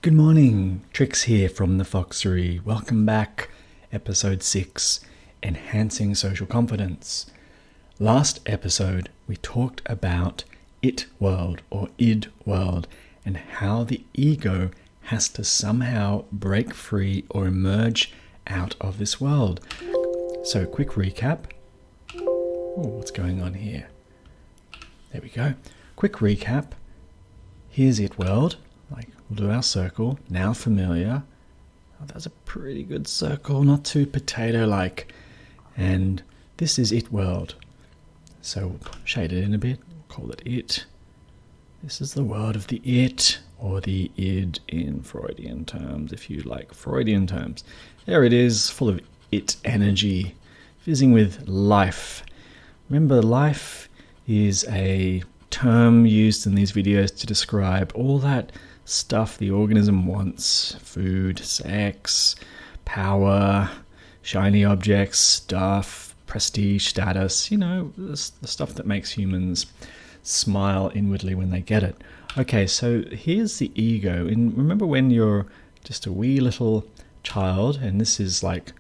Good morning, Trix here from the Foxerie. Welcome back, episode 6, Enhancing Social Confidence. Last episode, we talked about it world or id world and how the ego has to somehow break free or emerge out of this world. So, quick recap. Oh, what's going on here? There we go. Quick recap. Here's it world. We'll do our circle, now familiar. Oh, that's a pretty good circle, not too potato-like. And this is it world. So we'll shade it in a bit, call it it. This is the world of the it, or the id in Freudian terms, if you like Freudian terms. There it is, full of it energy, fizzing with life. Remember, life is a term used in these videos to describe all that stuff the organism wants: food, sex, power, shiny objects, stuff, prestige, status, the stuff that makes humans smile inwardly when they get it. Okay, so here's the ego. And remember when you're just a wee little child, and this is like,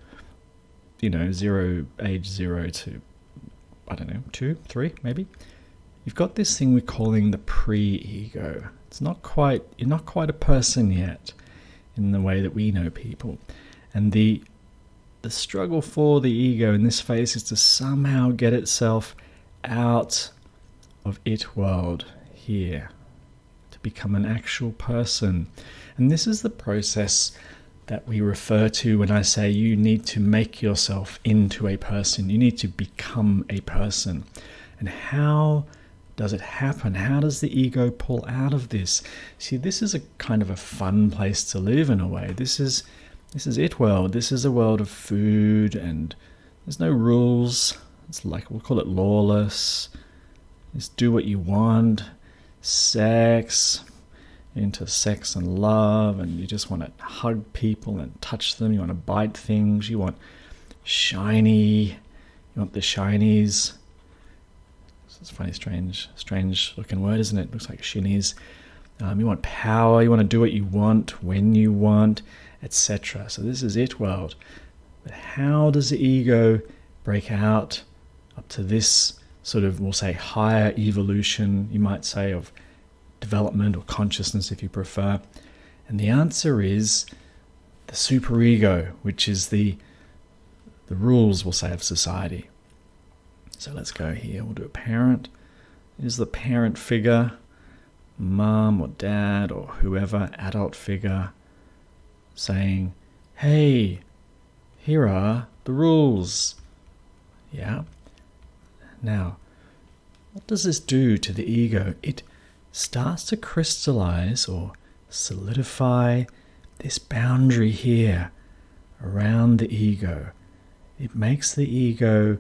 age 0 to, 2, 3 maybe. You've got this thing we're calling the pre-ego. You're not quite a person yet in the way that we know people. And the struggle for the ego in this phase is to somehow get itself out of it world here, to become an actual person. And this is the process that we refer to when I say you need to make yourself into a person. You need to become a person. And how does it happen? How does the ego pull out of this? See, this is a kind of a fun place to live in a way. This is it world. This is a world of food, and there's no rules. It's like, we'll call it lawless. Just do what you want. Sex, into sex and love, and you just want to hug people and touch them. You want to bite things. You want shiny. You want the shinies. It's a funny, strange looking word, isn't it? It looks like shinies. You want power. You want to do what you want, when you want, etc. So this is it world. But how does the ego break out up to this sort of, we'll say, higher evolution, you might say, of development or consciousness, if you prefer? And the answer is the superego, which is the rules, we'll say, of society. So let's go here. We'll do a parent. Is the parent figure, mom or dad or whoever, adult figure, saying, hey, here are the rules. Yeah. Now, what does this do to the ego? It starts to crystallize or solidify this boundary here around the ego. It makes the ego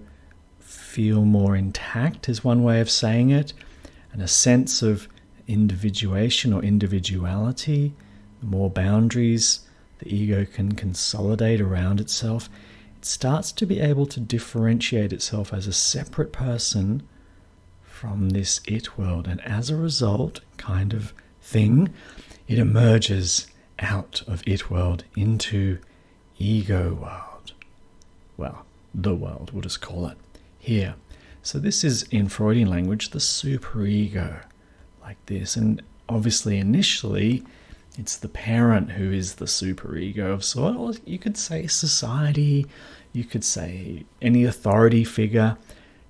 feel more intact, is one way of saying it, and a sense of individuation or individuality. The more boundaries the ego can consolidate around itself, it starts to be able to differentiate itself as a separate person from this it world, and as a result, kind of thing, it emerges out of it world into ego world. Well, the world, we'll just call it here. So this is, in Freudian language, the superego, like this. And obviously, initially, it's the parent who is the superego of sort. Or you could say society, you could say any authority figure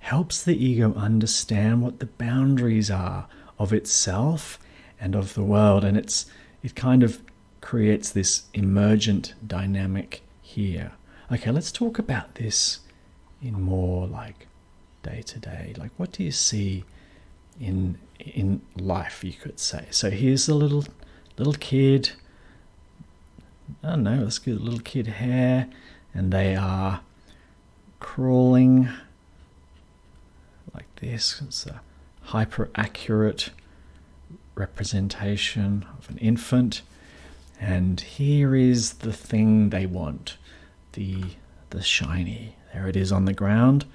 helps the ego understand what the boundaries are of itself and of the world. And it kind of creates this emergent dynamic here. Okay, let's talk about this in more like day to day. Like, what do you see in life, you could say? So here's the little kid. I don't know, let's get a little kid hair, and they are crawling like this. It's a hyper accurate representation of an infant, and here is the thing they want, the shiny. There it is on the ground.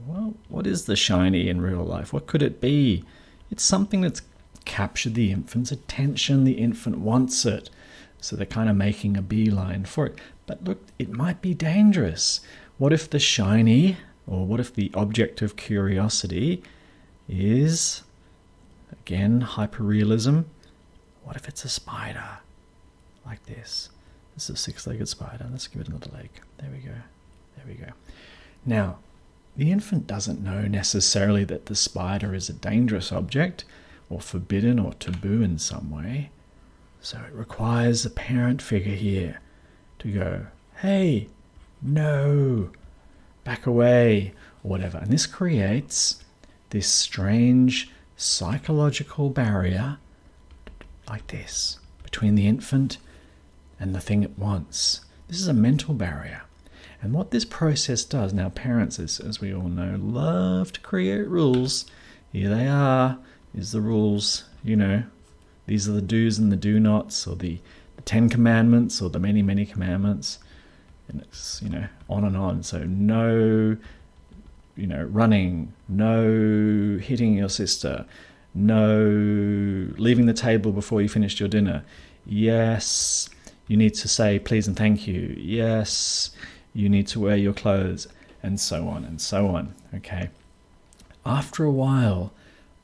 Well, what is the shiny in real life? What could it be? It's something that's captured the infant's attention. The infant wants it. So they're kind of making a beeline for it. But look, it might be dangerous. What if the shiny, or what if the object of curiosity is, again, hyperrealism, what if it's a spider? Like this. This is a 6-legged spider. Let's give it another leg. There we go. There we go. Now, the infant doesn't know necessarily that the spider is a dangerous object or forbidden or taboo in some way. So it requires a parent figure here to go, hey, no, back away, or whatever. And this creates this strange psychological barrier like this between the infant and the thing it wants. This is a mental barrier. And what this process does, now parents, as we all know, love to create rules. Here they are. Here's the rules, These are the do's and the do nots, or the 10 commandments, or the many, many commandments. And it's, on and on. So no, running, no hitting your sister, no leaving the table before you finished your dinner. Yes, you need to say please and thank you. Yes, you need to wear your clothes, and so on and so on. Okay. After a while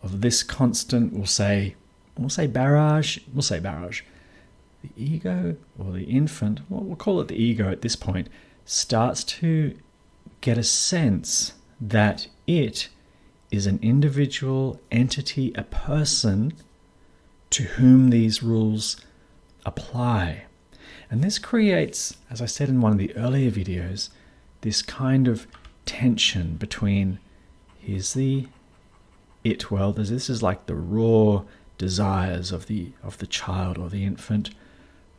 of this constant, we'll say barrage. The ego, or the infant, we'll call it the ego at this point, starts to get a sense that it is an individual entity, a person to whom these rules apply. And this creates, as I said in one of the earlier videos, this kind of tension between, here's the it world, this is like the raw desires of the child or the infant,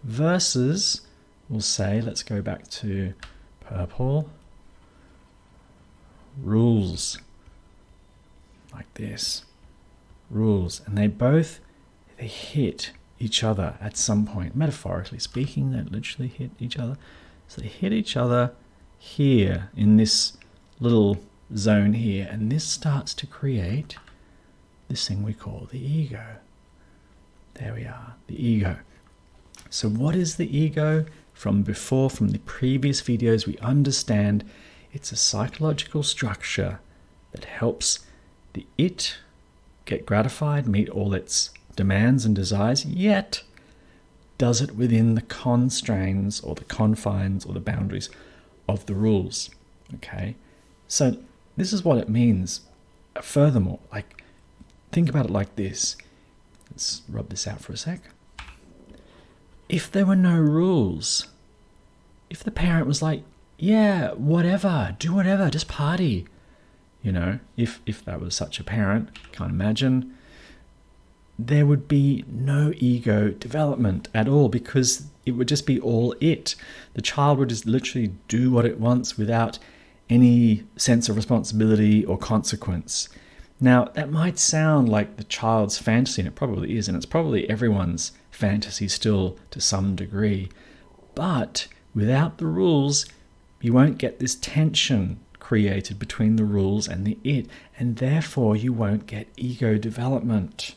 versus, we'll say, let's go back to purple, rules, like this, rules. And they hit each other at some point, metaphorically speaking. They literally hit each other. So they hit each other here in this little zone here, and this starts to create this thing we call the ego. There we are, the ego. So what is the ego? From the previous videos, we understand it's a psychological structure that helps the it get gratified, meet all its demands and desires, yet does it within the constraints or the confines or the boundaries of the rules. Okay, so this is what it means. Furthermore, think about it like this. Let's rub this out for a sec. If there were no rules, if the parent was like, yeah, whatever, do whatever, just party, if that was such a parent, can't imagine, there would be no ego development at all, because it would just be all it. The child would just literally do what it wants without any sense of responsibility or consequence. Now, that might sound like the child's fantasy, and it probably is, and it's probably everyone's fantasy still to some degree. But without the rules, you won't get this tension created between the rules and the it, and therefore you won't get ego development,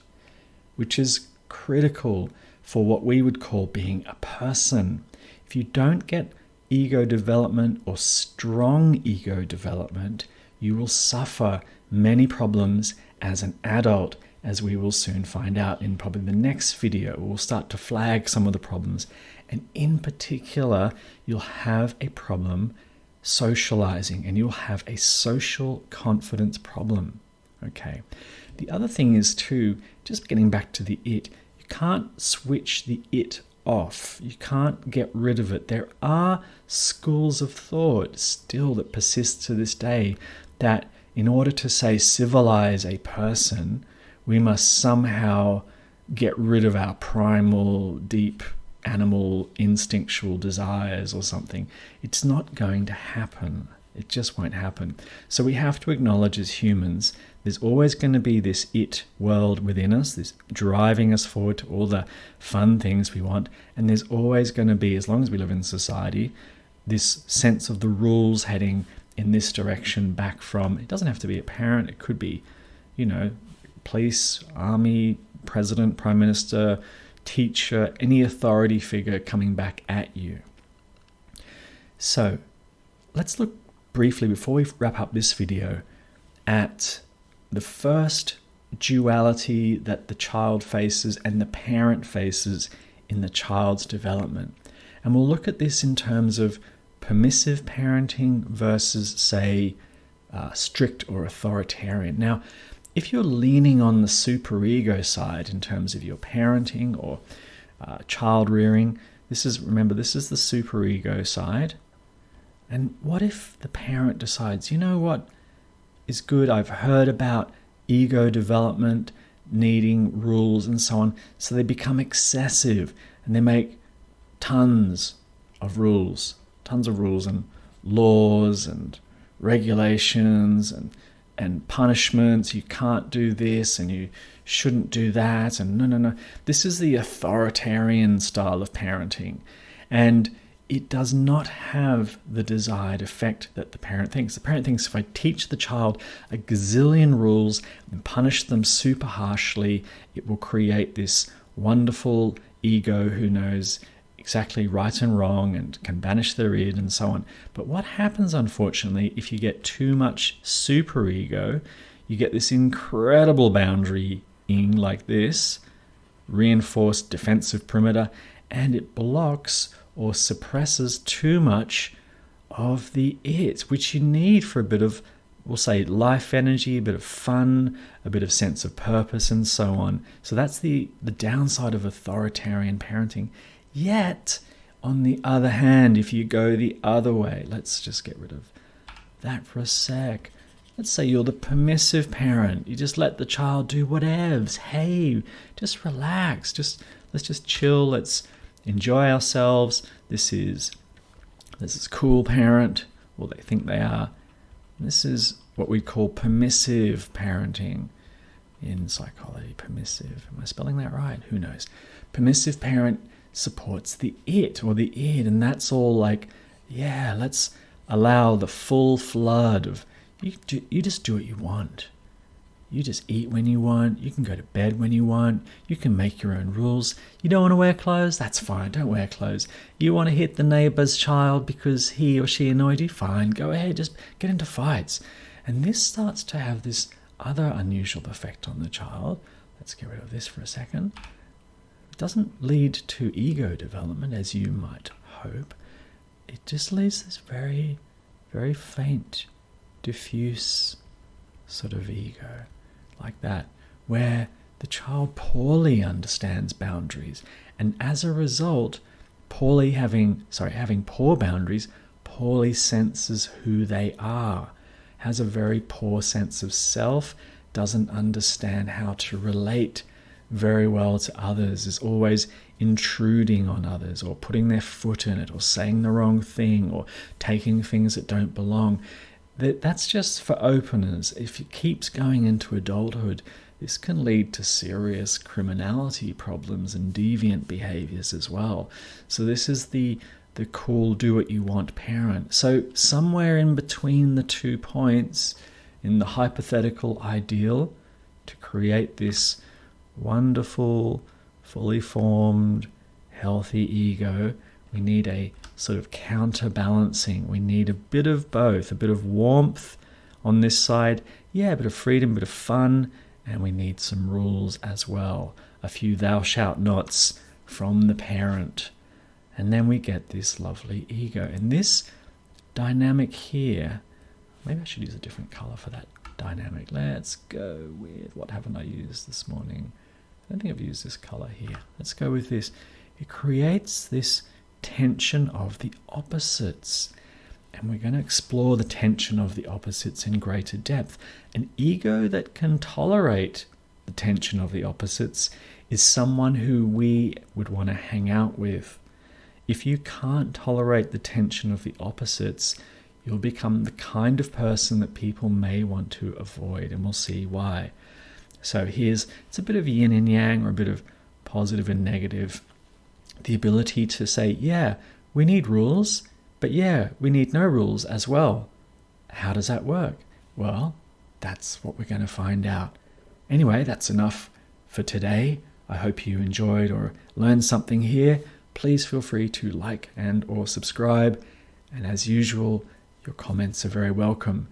which is critical for what we would call being a person. If you don't get ego development or strong ego development, you will suffer many problems as an adult, as we will soon find out in probably the next video. We'll start to flag some of the problems, and in particular, you'll have a problem socializing, and you'll have a social confidence problem. Okay. The other thing is too, just getting back to the it, you can't switch the it off. You can't get rid of it. There are schools of thought still that persist to this day that in order to, say, civilize a person, we must somehow get rid of our primal, deep, animal, instinctual desires or something. It's not going to happen. It just won't happen. So we have to acknowledge as humans, there's always going to be this it world within us, this driving us forward to all the fun things we want. And there's always going to be, as long as we live in society, this sense of the rules heading in this direction back from, it doesn't have to be a parent, it could be, police, army, president, prime minister, teacher, any authority figure coming back at you. So let's look briefly, before we wrap up this video, at the first duality that the child faces and the parent faces in the child's development. And we'll look at this in terms of permissive parenting versus, say, strict or authoritarian. Now, if you're leaning on the superego side in terms of your parenting or child rearing, remember, this is the superego side. And what if the parent decides, you know what is good? I've heard about ego development, needing rules and so on. So they become excessive and they make tons of rules and laws and regulations and punishments. You can't do this and you shouldn't do that. And no. This is the authoritarian style of parenting. And it does not have the desired effect that the parent thinks. The parent thinks, if I teach the child a gazillion rules and punish them super harshly, it will create this wonderful ego who knows exactly right and wrong and can banish their id and so on. But what happens, unfortunately, if you get too much superego, you get this incredible boundarying like this, reinforced defensive perimeter, and it blocks or suppresses too much of the it, which you need for a bit of, we'll say, life energy, a bit of fun, a bit of sense of purpose, and so on. So that's the downside of authoritarian parenting. Yet, on the other hand, if you go the other way, let's just get rid of that for a sec. Let's say you're the permissive parent. You just let the child do whatevs. Hey, just relax. Let's just chill. Let's enjoy ourselves. This is cool parent, or they think they are. This is what we call permissive parenting in psychology. Permissive. Am I spelling that right? Who knows? Permissive parent supports the it or the id, and that's all like, yeah, let's allow the full flood of you just do what you want. You just eat when you want. You can go to bed when you want. You can make your own rules. You don't want to wear clothes? That's fine. Don't wear clothes. You want to hit the neighbor's child because he or she annoyed you? Fine. Go ahead. Just get into fights. And this starts to have this other unusual effect on the child. Let's get rid of this for a second. It doesn't lead to ego development, as you might hope. It just leaves this very, very faint, diffuse sort of ego. Like that, where the child poorly understands boundaries, and as a result, having poor boundaries, poorly senses who they are, has a very poor sense of self, doesn't understand how to relate very well to others, is always intruding on others or putting their foot in it or saying the wrong thing or taking things that don't belong. That's just for openers. If it keeps going into adulthood, this can lead to serious criminality problems and deviant behaviors as well. So this is the cool do what you want parent. So somewhere in between the 2 points, in the hypothetical ideal, to create this wonderful, fully formed, healthy ego, we need a sort of counterbalancing. We need a bit of both, a bit of warmth on this side, a bit of freedom, a bit of fun, and we need some rules as well. A few thou shalt nots from the parent. And then we get this lovely ego. And this dynamic here, maybe I should use a different color for that dynamic. Let's go with, what haven't I used this morning? I don't think I've used this color here. Let's go with this. It creates this tension of the opposites, and we're going to explore the tension of the opposites in greater depth. An ego that can tolerate the tension of the opposites is someone who we would want to hang out with. If you can't tolerate the tension of the opposites, you'll become the kind of person that people may want to avoid, and we'll see why. So it's a bit of yin and yang, or a bit of positive and negative. The ability to say, we need rules, but we need no rules as well. How does that work? Well, that's what we're going to find out. Anyway, that's enough for today. I hope you enjoyed or learned something here. Please feel free to like and or subscribe. And as usual, your comments are very welcome.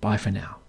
Bye for now.